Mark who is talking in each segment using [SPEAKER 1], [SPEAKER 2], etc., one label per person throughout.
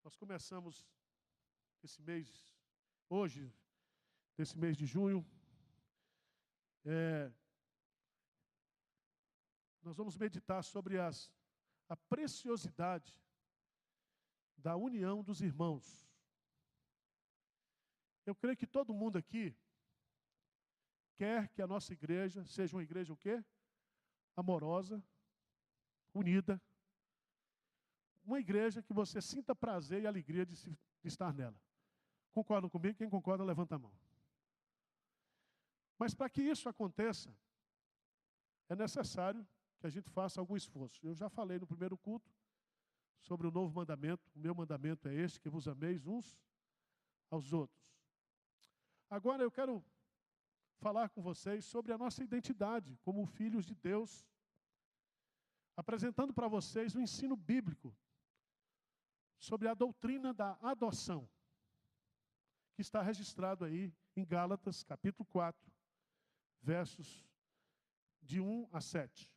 [SPEAKER 1] Nós começamos esse mês, hoje, desse mês de junho, nós vamos meditar sobre a preciosidade da união dos irmãos. Eu creio que todo mundo aqui quer que a nossa igreja seja uma igreja o quê? Amorosa, unida. Uma igreja que você sinta prazer e alegria de estar nela. Concordam comigo? Quem concorda, levanta a mão. Mas para que isso aconteça, é necessário que a gente faça algum esforço. Eu já falei no primeiro culto sobre o novo mandamento. O meu mandamento é este, que vos ameis uns aos outros. Agora eu quero falar com vocês sobre a nossa identidade como filhos de Deus, apresentando para vocês um ensino bíblico sobre a doutrina da adoção, que está registrado aí em Gálatas, capítulo 4, versos de 1 a 7.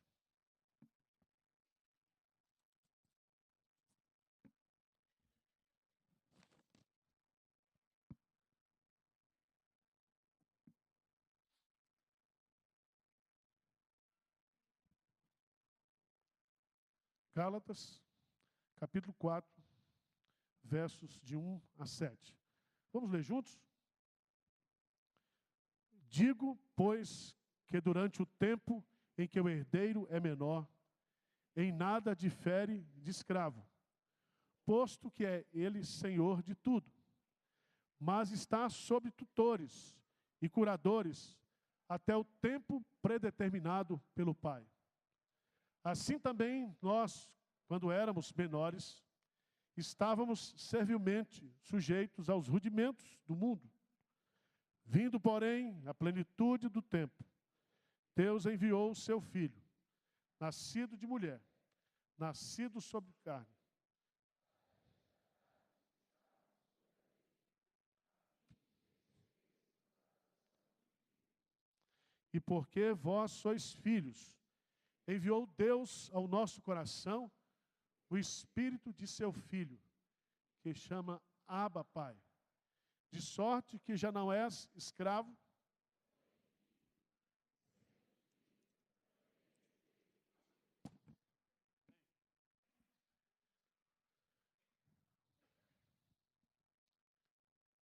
[SPEAKER 1] Gálatas, capítulo 4, versos de 1 a 7. Vamos ler juntos? Digo, pois, que durante o tempo em que o herdeiro é menor, em nada difere de escravo, posto que é ele senhor de tudo, mas está sob tutores e curadores até o tempo predeterminado pelo Pai. Assim também nós, quando éramos menores, estávamos servilmente sujeitos aos rudimentos do mundo. Vindo, porém, a plenitude do tempo, Deus enviou o seu Filho, nascido de mulher, nascido sob carne. E porque vós sois filhos, enviou Deus ao nosso coração o Espírito de seu Filho, que chama Abba, Pai. De sorte que já não és escravo,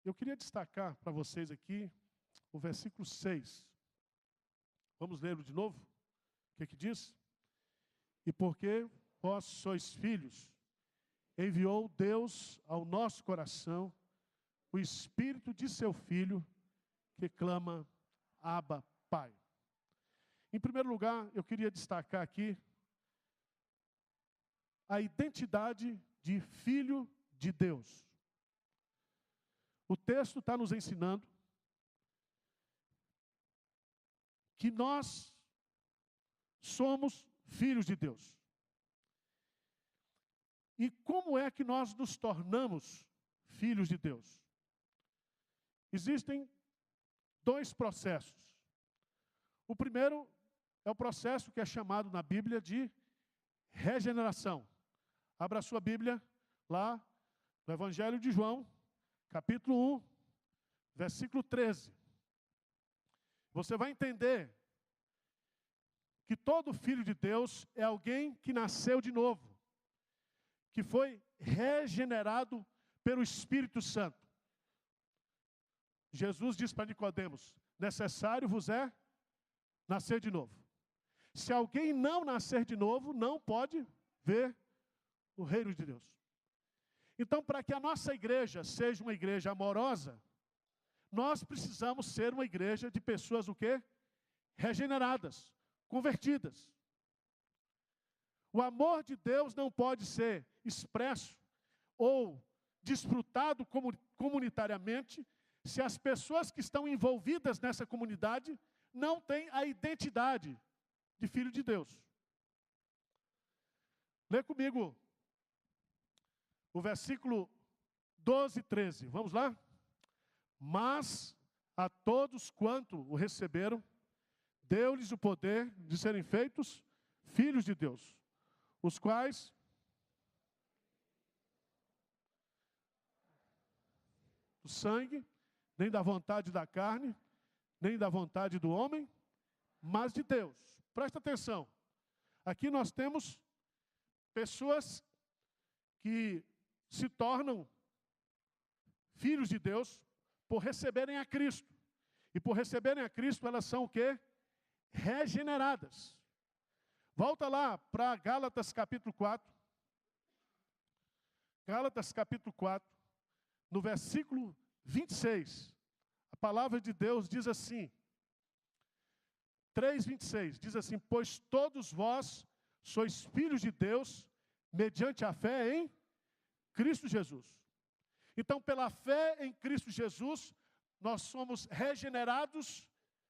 [SPEAKER 1] eu queria destacar para vocês aqui o versículo 6. Vamos ler de novo? O que diz? E porque vós sois filhos, enviou Deus ao nosso coração o Espírito de seu Filho, que clama, Abba, Pai. Em primeiro lugar, eu queria destacar aqui a identidade de filho de Deus. O texto está nos ensinando que nós somos filhos de Deus. E como é que nós nos tornamos filhos de Deus? Existem dois processos. O primeiro é o processo que é chamado na Bíblia de regeneração. Abra a sua Bíblia lá no Evangelho de João, capítulo 1, versículo 13. Você vai entender que todo filho de Deus é alguém que nasceu de novo, que foi regenerado pelo Espírito Santo. Jesus diz para Nicodemos, necessário vos é nascer de novo. Se alguém não nascer de novo, não pode ver o reino de Deus. Então, para que a nossa igreja seja uma igreja amorosa, nós precisamos ser uma igreja de pessoas o quê? Regeneradas, convertidas. O amor de Deus não pode ser expresso ou desfrutado comunitariamente se as pessoas que estão envolvidas nessa comunidade não têm a identidade de filho de Deus. Lê comigo o versículo 12 e 13. Vamos lá? Mas a todos quanto o receberam, deu-lhes o poder de serem feitos filhos de Deus, os quais do sangue, nem da vontade da carne, nem da vontade do homem, mas de Deus. Presta atenção. Aqui nós temos pessoas que se tornam filhos de Deus por receberem a Cristo. E por receberem a Cristo, elas são o quê? Regeneradas. Volta lá para Gálatas capítulo 4. Gálatas capítulo 4, no versículo 26. A palavra de Deus diz assim, 3:26, diz assim: pois todos vós sois filhos de Deus, mediante a fé em Cristo Jesus. Então, pela fé em Cristo Jesus, nós somos regenerados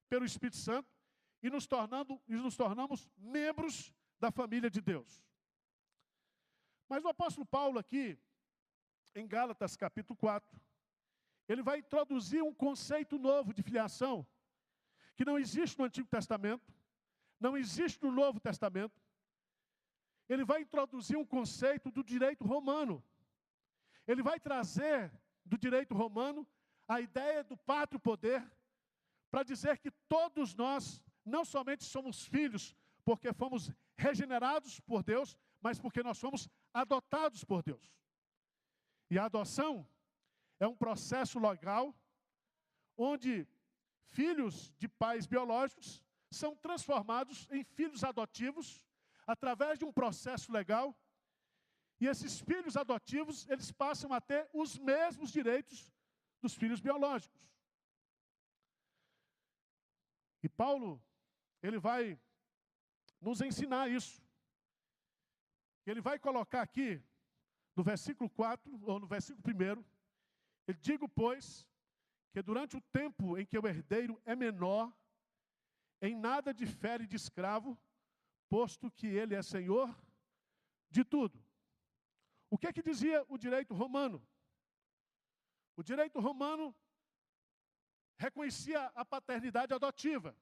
[SPEAKER 1] pelo Espírito Santo e nos tornamos membros da família de Deus. Mas o apóstolo Paulo aqui, em Gálatas capítulo 4, ele vai introduzir um conceito novo de filiação, que não existe no Antigo Testamento, não existe no Novo Testamento. Ele vai introduzir um conceito do direito romano. Ele vai trazer do direito romano a ideia do pátrio poder, para dizer que todos nós não somente somos filhos porque fomos regenerados por Deus, mas porque nós fomos adotados por Deus. E a adoção é um processo legal onde filhos de pais biológicos são transformados em filhos adotivos através de um processo legal. E esses filhos adotivos, eles passam a ter os mesmos direitos dos filhos biológicos. E Paulo, ele vai nos ensinar isso. Ele vai colocar aqui, no versículo 4, ou no versículo 1, ele digo, pois, que durante o tempo em que o herdeiro é menor, em nada difere de escravo, posto que ele é senhor de tudo. O que é que dizia o direito romano? O direito romano reconhecia a paternidade adotiva.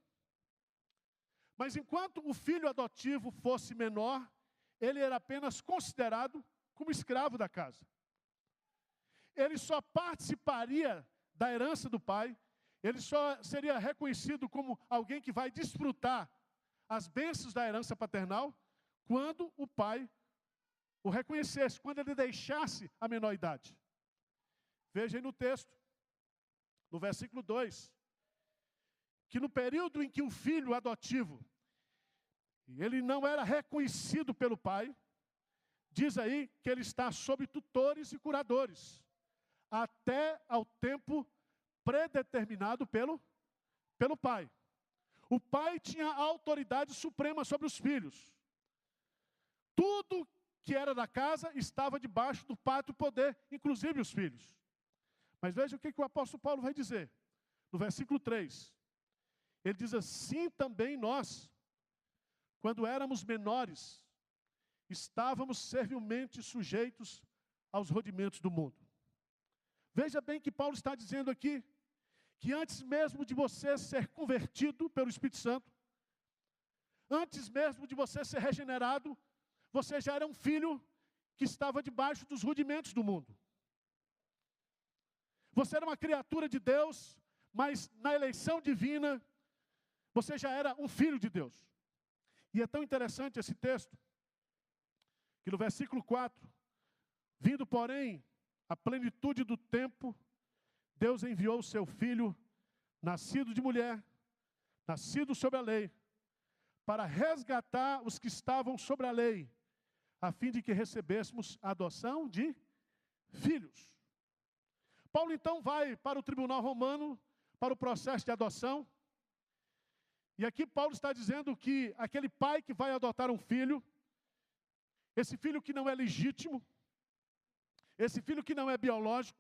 [SPEAKER 1] Mas enquanto o filho adotivo fosse menor, ele era apenas considerado como escravo da casa. Ele só participaria da herança do pai, ele só seria reconhecido como alguém que vai desfrutar as bênçãos da herança paternal quando o pai o reconhecesse, quando ele deixasse a menor idade. Veja aí no texto, no versículo 2, que no período em que o filho adotivo, ele não era reconhecido pelo pai, diz aí que ele está sob tutores e curadores, até ao tempo predeterminado pelo pai. O pai tinha a autoridade suprema sobre os filhos. Tudo que era da casa estava debaixo do pátrio poder, inclusive os filhos. Mas veja o que o apóstolo Paulo vai dizer. No versículo 3, ele diz assim: também nós, quando éramos menores, estávamos servilmente sujeitos aos rudimentos do mundo. Veja bem que Paulo está dizendo aqui, que antes mesmo de você ser convertido pelo Espírito Santo, antes mesmo de você ser regenerado, você já era um filho que estava debaixo dos rudimentos do mundo. Você era uma criatura de Deus, mas na eleição divina, você já era um filho de Deus. E é tão interessante esse texto, que no versículo 4, vindo, porém, a plenitude do tempo, Deus enviou o seu Filho, nascido de mulher, nascido sob a lei, para resgatar os que estavam sobre a lei, a fim de que recebêssemos a adoção de filhos. Paulo então vai para o tribunal romano, para o processo de adoção. E aqui Paulo está dizendo que aquele pai que vai adotar um filho, esse filho que não é legítimo, esse filho que não é biológico,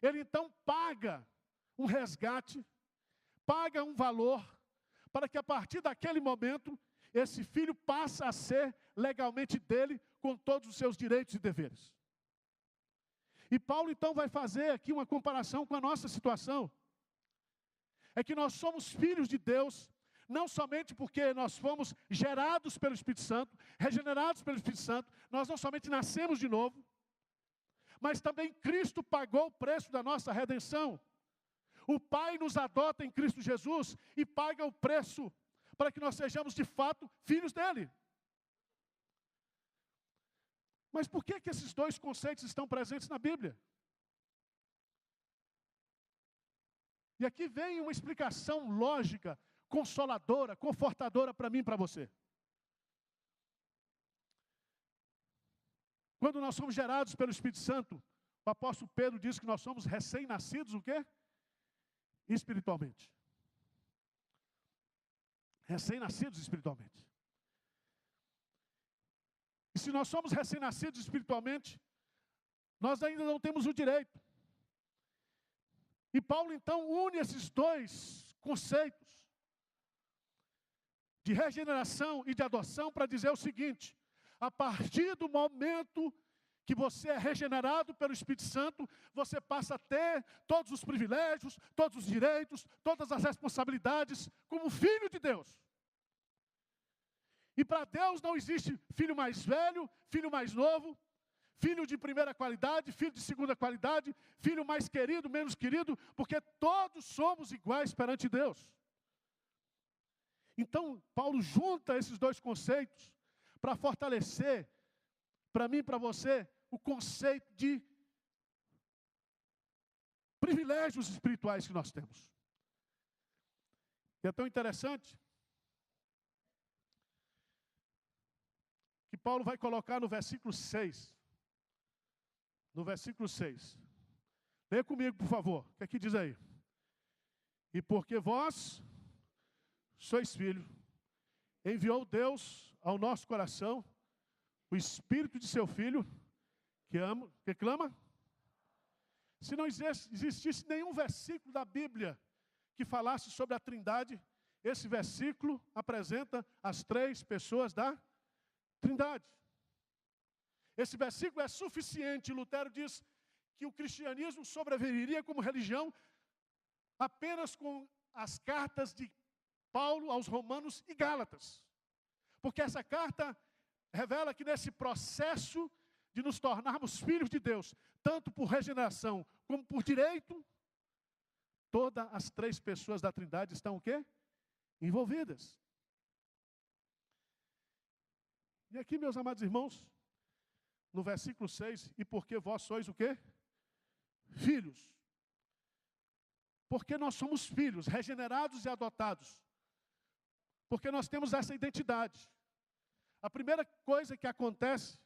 [SPEAKER 1] ele então paga um resgate, paga um valor, para que a partir daquele momento, esse filho passe a ser legalmente dele, com todos os seus direitos e deveres. E Paulo então vai fazer aqui uma comparação com a nossa situação. É que nós somos filhos de Deus, não somente porque nós fomos gerados pelo Espírito Santo, regenerados pelo Espírito Santo, nós não somente nascemos de novo, mas também Cristo pagou o preço da nossa redenção. O Pai nos adota em Cristo Jesus e paga o preço para que nós sejamos de fato filhos dele. Mas por que esses dois conceitos estão presentes na Bíblia? E aqui vem uma explicação lógica, consoladora, confortadora para mim e para você. Quando nós somos gerados pelo Espírito Santo, o apóstolo Pedro diz que nós somos recém-nascidos, o quê? Espiritualmente. Recém-nascidos espiritualmente. E se nós somos recém-nascidos espiritualmente, nós ainda não temos o direito. E Paulo então une esses dois conceitos de regeneração e de adoção para dizer o seguinte: a partir do momento que você é regenerado pelo Espírito Santo, você passa a ter todos os privilégios, todos os direitos, todas as responsabilidades como filho de Deus. E para Deus não existe filho mais velho, filho mais novo, filho de primeira qualidade, filho de segunda qualidade, filho mais querido, menos querido, porque todos somos iguais perante Deus. Então, Paulo junta esses dois conceitos para fortalecer, para mim e para você, o conceito de privilégios espirituais que nós temos. E é tão interessante que Paulo vai colocar no versículo 6. No versículo 6. Leia comigo, por favor. O que aqui diz aí? E porque vós sois filhos, enviou Deus ao nosso coração o Espírito de seu Filho, que ama, que clama. Se não existisse nenhum versículo da Bíblia que falasse sobre a Trindade, esse versículo apresenta as três pessoas da Trindade. Esse versículo é suficiente. Lutero diz que o cristianismo sobreviveria como religião apenas com as cartas de Paulo aos Romanos e Gálatas. Porque essa carta revela que nesse processo de nos tornarmos filhos de Deus, tanto por regeneração como por direito, todas as três pessoas da Trindade estão o quê? Envolvidas. E aqui, meus amados irmãos, no versículo 6, e porque vós sois o quê? Filhos. Porque nós somos filhos, regenerados e adotados. Porque nós temos essa identidade. A primeira coisa que acontece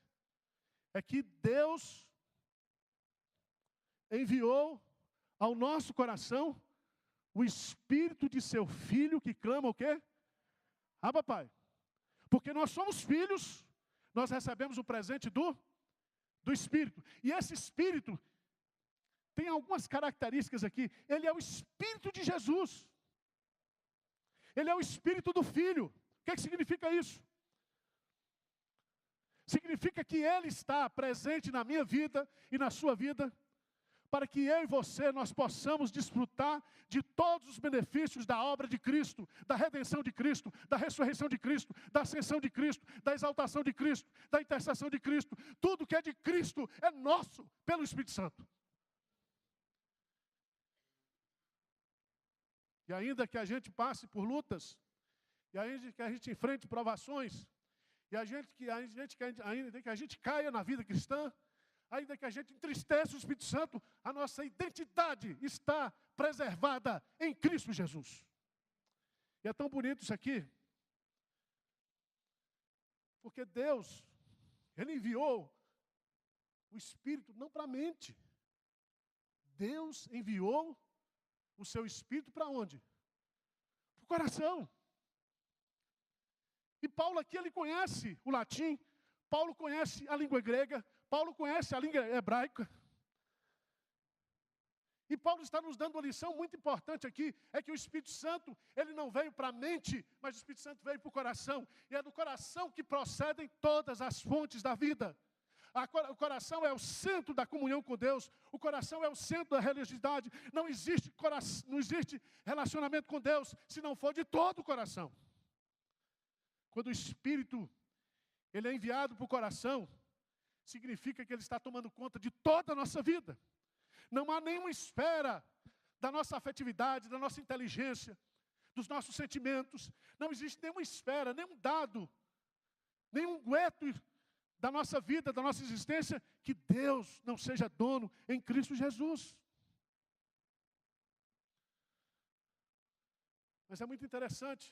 [SPEAKER 1] é que Deus enviou ao nosso coração o Espírito de seu Filho que clama o quê? Abba, Pai. Porque nós somos filhos, nós recebemos o presente do Espírito. E esse Espírito tem algumas características aqui. Ele é o Espírito de Jesus. Ele é o Espírito do Filho. O que significa isso? Significa que Ele está presente na minha vida e na sua vida, para que eu e você, nós possamos desfrutar de todos os benefícios da obra de Cristo, da redenção de Cristo, da ressurreição de Cristo, da ascensão de Cristo, da exaltação de Cristo, da intercessão de Cristo. Tudo que é de Cristo é nosso pelo Espírito Santo. E ainda que a gente passe por lutas, e ainda que a gente enfrente provações, e ainda que a gente caia na vida cristã, ainda que a gente entristeça o Espírito Santo, a nossa identidade está preservada em Cristo Jesus. E é tão bonito isso aqui, porque Deus, Ele enviou o Espírito não para a mente. Deus enviou o seu Espírito para onde? Para o coração. E Paulo aqui, ele conhece o latim, Paulo conhece a língua grega, Paulo conhece a língua hebraica. E Paulo está nos dando uma lição muito importante aqui, é que o Espírito Santo, ele não veio para a mente, mas o Espírito Santo veio para o coração. E é do coração que procedem todas as fontes da vida. O coração é o centro da comunhão com Deus. O coração é o centro da religiosidade. Não existe relacionamento com Deus se não for de todo o coração. Quando o Espírito ele é enviado para o coração, significa que Ele está tomando conta de toda a nossa vida. Não há nenhuma esfera da nossa afetividade, da nossa inteligência, dos nossos sentimentos. Não existe nenhuma esfera, nenhum dado, nenhum gueto da nossa vida, da nossa existência, que Deus não seja dono em Cristo Jesus. Mas é muito interessante,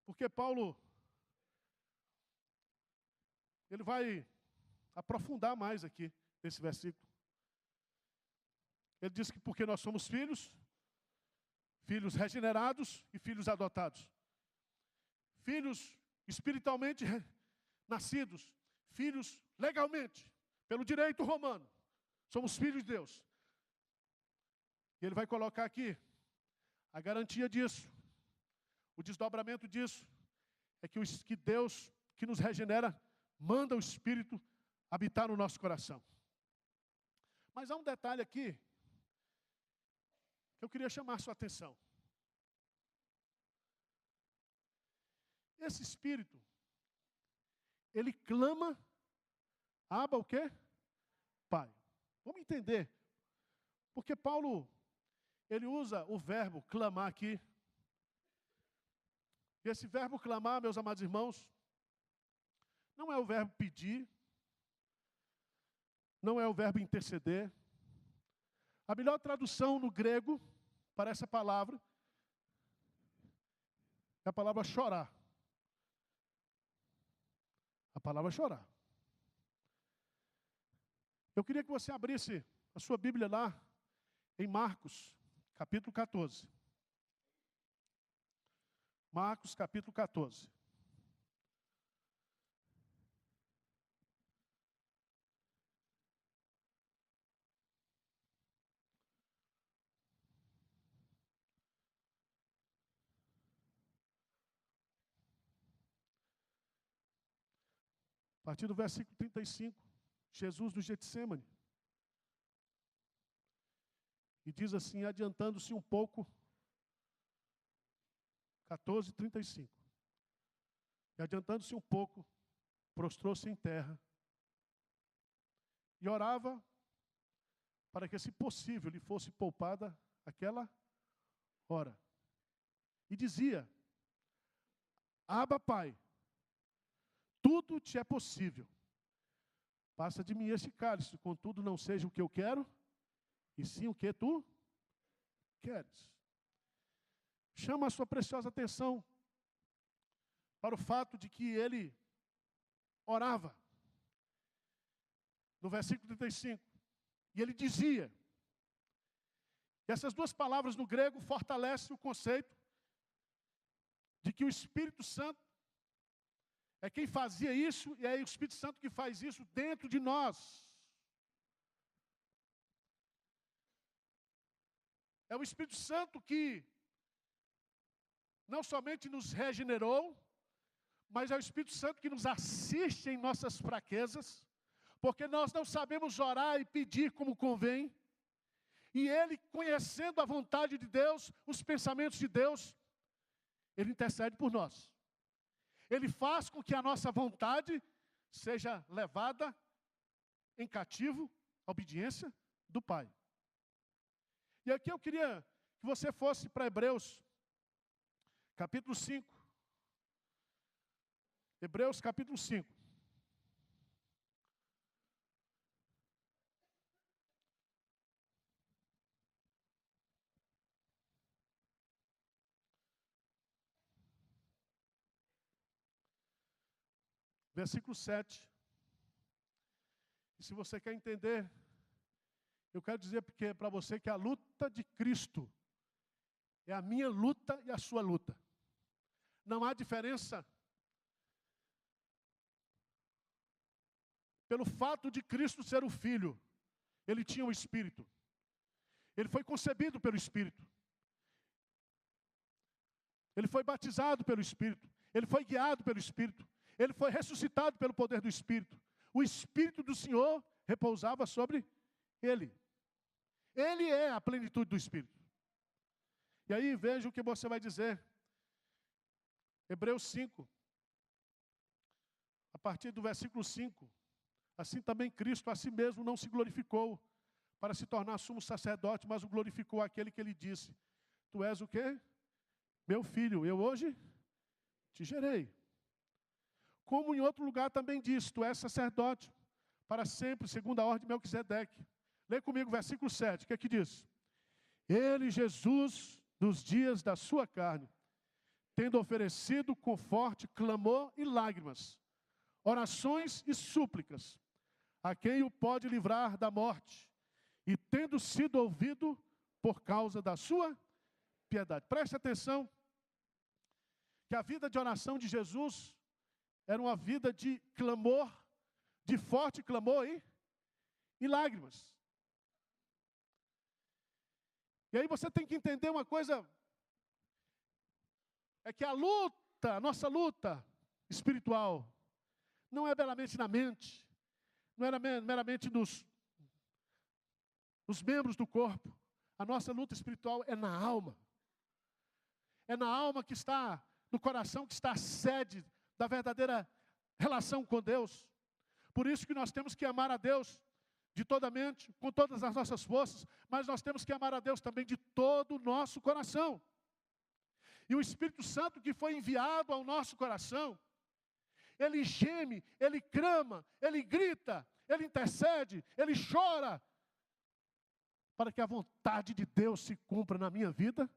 [SPEAKER 1] porque Paulo, ele vai aprofundar mais aqui nesse versículo. Ele diz que porque nós somos filhos, filhos regenerados e filhos adotados. Filhos espiritualmente nascidos, filhos legalmente, pelo direito romano. Somos filhos de Deus. E ele vai colocar aqui a garantia disso, o desdobramento disso, é que Deus, que nos regenera, manda o Espírito habitar no nosso coração. Mas há um detalhe aqui, que eu queria chamar a sua atenção. Esse Espírito, ele clama, Abba o quê? Pai. Vamos entender, porque Paulo, ele usa o verbo clamar aqui. E esse verbo clamar, meus amados irmãos, não é o verbo pedir, não é o verbo interceder. A melhor tradução no grego para essa palavra é a palavra chorar. A palavra chorar. Eu queria que você abrisse a sua Bíblia lá em Marcos, capítulo 14. Marcos, capítulo 14. A partir do versículo 35, Jesus no Getsêmani. E diz assim, adiantando-se um pouco, 14:35. E adiantando-se um pouco, prostrou-se em terra e orava para que, se possível, lhe fosse poupada aquela hora. E dizia, Abba, Pai, tudo te é possível. Passa de mim este cálice, contudo não seja o que eu quero, e sim o que tu queres. Chama a sua preciosa atenção para o fato de que ele orava. No versículo 35. E ele dizia. E essas duas palavras no grego fortalecem o conceito de que o Espírito Santo é quem fazia isso, e é o Espírito Santo que faz isso dentro de nós. É o Espírito Santo que não somente nos regenerou, mas é o Espírito Santo que nos assiste em nossas fraquezas, porque nós não sabemos orar e pedir como convém, e Ele, conhecendo a vontade de Deus, os pensamentos de Deus, Ele intercede por nós. Ele faz com que a nossa vontade seja levada em cativo à obediência do Pai. E aqui eu queria que você fosse para Hebreus, capítulo 5. Hebreus, capítulo 5. Versículo 7. E se você quer entender, eu quero dizer para você que a luta de Cristo é a minha luta e a sua luta. Não há diferença. Pelo fato de Cristo ser o Filho, Ele tinha o Espírito. Ele foi concebido pelo Espírito. Ele foi batizado pelo Espírito. Ele foi guiado pelo Espírito. Ele foi ressuscitado pelo poder do Espírito. O Espírito do Senhor repousava sobre Ele. Ele é a plenitude do Espírito. E aí veja o que você vai dizer. Hebreus 5. A partir do versículo 5. Assim também Cristo a si mesmo não se glorificou para se tornar sumo sacerdote, mas o glorificou aquele que ele disse: tu és o quê? Meu filho, eu hoje te gerei. Como em outro lugar também diz: tu és sacerdote para sempre, segundo a ordem de Melquisedeque. Lê comigo o versículo 7, o que é que diz? Ele, Jesus, dos dias da sua carne, tendo oferecido com forte clamor e lágrimas, orações e súplicas, a quem o pode livrar da morte, e tendo sido ouvido por causa da sua piedade. Preste atenção, que a vida de oração de Jesus era uma vida de clamor, de forte clamor e lágrimas. E aí você tem que entender uma coisa, é que a nossa luta espiritual, não é meramente na mente, não é meramente nos membros do corpo. A nossa luta espiritual é na alma. É na alma que está, no coração que está a sede da verdadeira relação com Deus. Por isso que nós temos que amar a Deus de toda a mente, com todas as nossas forças, mas nós temos que amar a Deus também de todo o nosso coração. E o Espírito Santo que foi enviado ao nosso coração, ele geme, ele clama, ele grita, ele intercede, ele chora, para que a vontade de Deus se cumpra na minha vida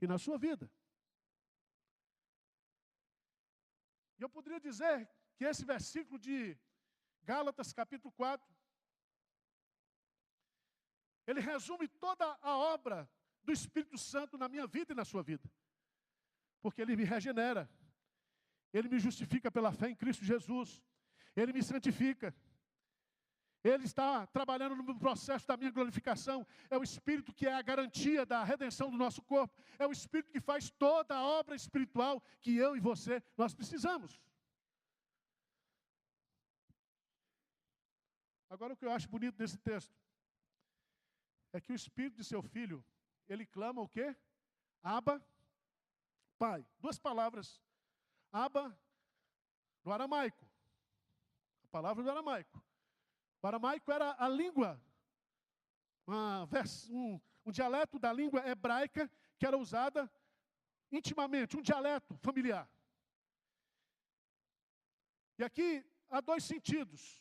[SPEAKER 1] e na sua vida. E eu poderia dizer que esse versículo de Gálatas capítulo 4, ele resume toda a obra do Espírito Santo na minha vida e na sua vida. Porque ele me regenera, ele me justifica pela fé em Cristo Jesus, ele me santifica, ele está trabalhando no processo da minha glorificação. É o Espírito que é a garantia da redenção do nosso corpo, é o Espírito que faz toda a obra espiritual que eu e você, nós precisamos. Agora o que eu acho bonito desse texto, é que o Espírito de seu Filho, ele clama o quê? Abba, Pai. Duas palavras. Abba, no aramaico. A palavra do aramaico. O aramaico era a língua, um dialeto da língua hebraica que era usada intimamente, um dialeto familiar. E aqui há dois sentidos.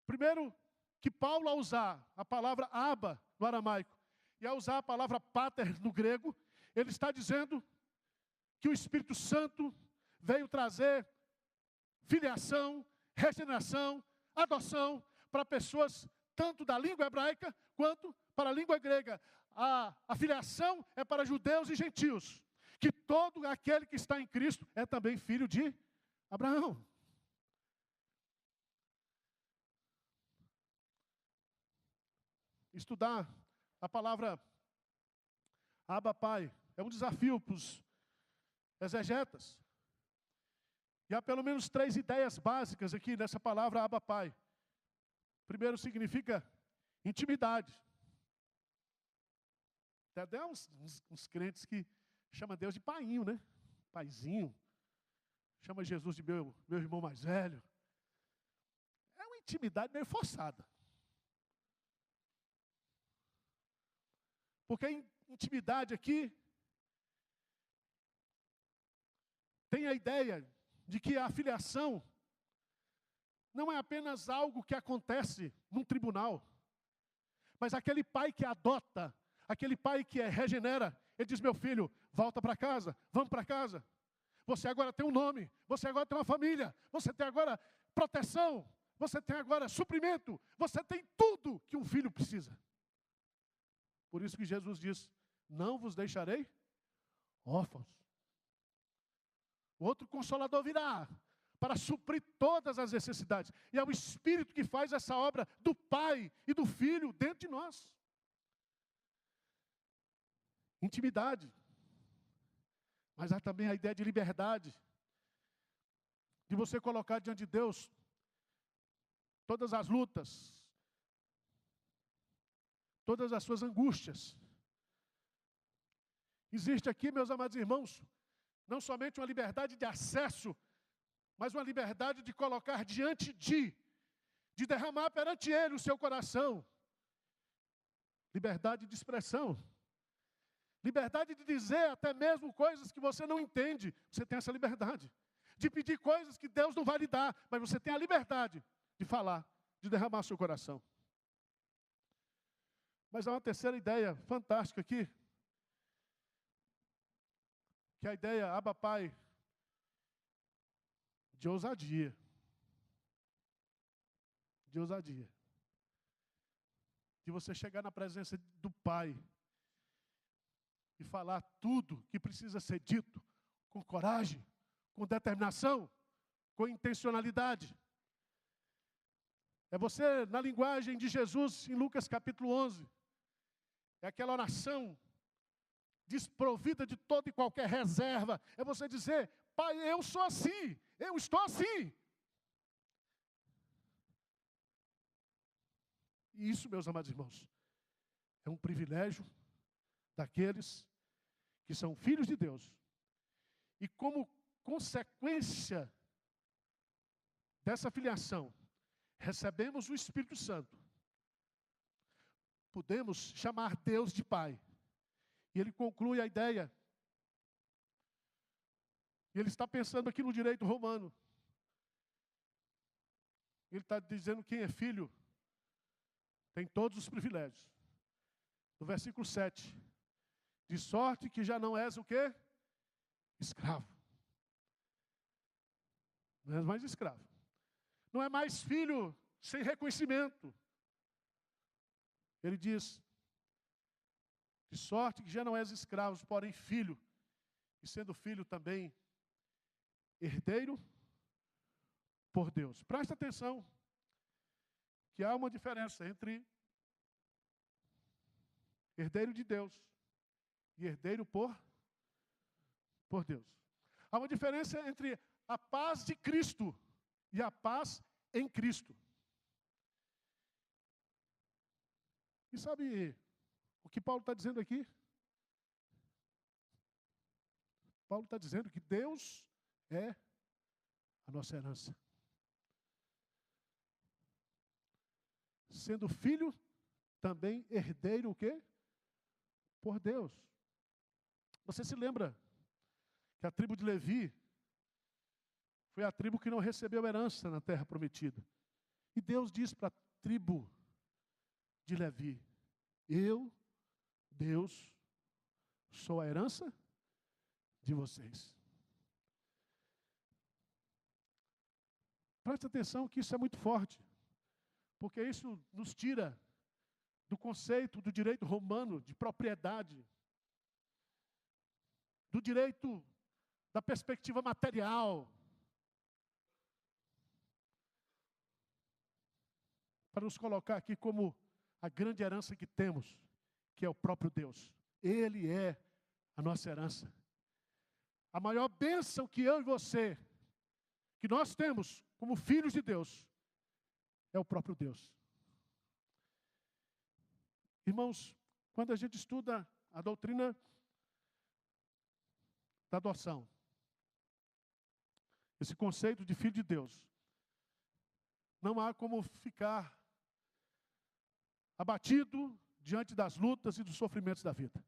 [SPEAKER 1] Primeiro, que Paulo, ao usar a palavra Abba no aramaico e ao usar a palavra pater no grego, ele está dizendo que o Espírito Santo veio trazer filiação, regeneração, adoção para pessoas tanto da língua hebraica quanto para a língua grega. A filiação é para judeus e gentios, que todo aquele que está em Cristo é também filho de Abraão. Estudar a palavra Abba, Pai, é um desafio para os exegetas. E há pelo menos 3 ideias básicas aqui nessa palavra Abba, Pai. Primeiro significa intimidade. Tem até uns crentes que chamam Deus de painho, né? Paizinho. Chama Jesus de meu irmão mais velho. É uma intimidade meio forçada. Porque a intimidade aqui tem a ideia de que a filiação não é apenas algo que acontece num tribunal, mas aquele pai que adota, aquele pai que regenera, ele diz: meu filho, volta para casa, vamos para casa. Você agora tem um nome, você agora tem uma família, você tem agora proteção, você tem agora suprimento, você tem tudo que um filho precisa. Por isso que Jesus diz: não vos deixarei órfãos. O outro Consolador virá para suprir todas as necessidades. E é o Espírito que faz essa obra do Pai e do Filho dentro de nós. Intimidade. Mas há também a ideia de liberdade. De você colocar diante de Deus todas as lutas, todas as suas angústias. Existe aqui, meus amados irmãos, não somente uma liberdade de acesso mas uma liberdade de colocar diante de derramar perante Ele o seu coração. Liberdade de expressão. Liberdade de dizer até mesmo coisas que você não entende. Você tem essa liberdade. De pedir coisas que Deus não vai lhe dar, mas você tem a liberdade de falar, de derramar o seu coração. Mas há uma terceira ideia fantástica aqui, que é a ideia Abba Pai, de ousadia. De ousadia. De você chegar na presença do Pai e falar tudo que precisa ser dito com coragem, com determinação, com intencionalidade. É você, na linguagem de Jesus, em Lucas capítulo 11, é aquela oração desprovida de toda e qualquer reserva. É você dizer, Pai, eu sou assim, eu estou assim. E isso, meus amados irmãos, é um privilégio daqueles que são filhos de Deus. E como consequência dessa filiação, recebemos o Espírito Santo. Podemos chamar Deus de Pai. E ele conclui a ideia. E ele está pensando aqui no direito romano. Ele está dizendo que quem é filho tem todos os privilégios. No versículo 7. De sorte que já não és o quê? Escravo. Não és mais escravo. Não é mais filho sem reconhecimento. Ele diz, de sorte que já não és escravo, porém filho. E sendo filho também, herdeiro por Deus. Presta atenção, que há uma diferença entre herdeiro de Deus e herdeiro por Deus. Há uma diferença entre a paz de Cristo e a paz em Cristo. E sabe o que Paulo está dizendo aqui? Paulo está dizendo que Deus é a nossa herança. Sendo filho, também herdeiro o quê? Por Deus. Você se lembra que a tribo de Levi foi a tribo que não recebeu herança na terra prometida. E Deus diz para a tribo de Levi, eu, Deus, sou a herança de vocês. Preste atenção que isso é muito forte, porque isso nos tira do conceito do direito romano de propriedade, do direito da perspectiva material, para nos colocar aqui como a grande herança que temos, que é o próprio Deus. Ele é a nossa herança. A maior bênção que eu e você, que nós temos como filhos de Deus, é o próprio Deus. Irmãos, quando a gente estuda a doutrina da adoção, esse conceito de filho de Deus, não há como ficar abatido diante das lutas e dos sofrimentos da vida.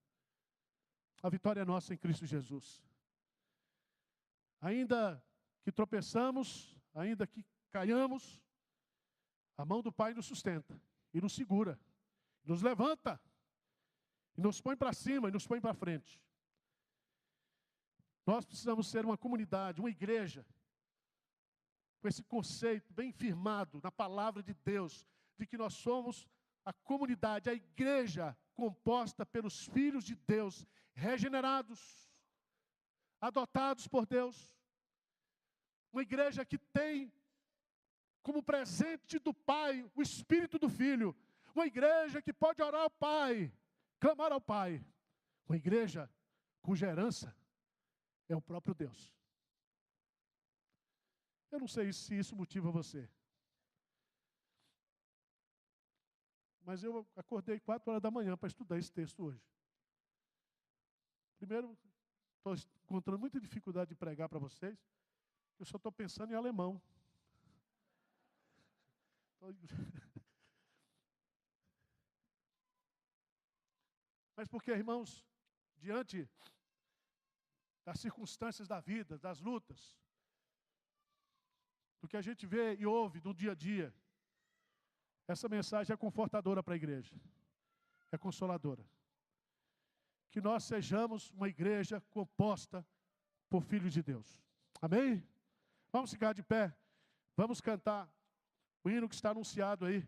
[SPEAKER 1] A vitória é nossa em Cristo Jesus. Ainda que tropeçamos, ainda que caiamos, a mão do Pai nos sustenta e nos segura, nos levanta, e nos põe para cima e nos põe para frente. Nós precisamos ser uma comunidade, uma igreja, com esse conceito bem firmado na palavra de Deus, de que nós somos a comunidade, a igreja composta pelos filhos de Deus, regenerados, adotados por Deus. Uma igreja que tem como presente do Pai o Espírito do Filho. Uma igreja que pode orar ao Pai, clamar ao Pai. Uma igreja cuja herança é o próprio Deus. Eu não sei se isso motiva você. Mas eu acordei 4 horas da manhã para estudar esse texto hoje. Primeiro, estou encontrando muita dificuldade de pregar para vocês. Eu só estou pensando em alemão. Mas porque, irmãos, diante das circunstâncias da vida, das lutas, do que a gente vê e ouve no dia a dia, essa mensagem é confortadora para a igreja, é consoladora. Que nós sejamos uma igreja composta por filhos de Deus. Amém? Vamos ficar de pé, vamos cantar o hino que está anunciado aí.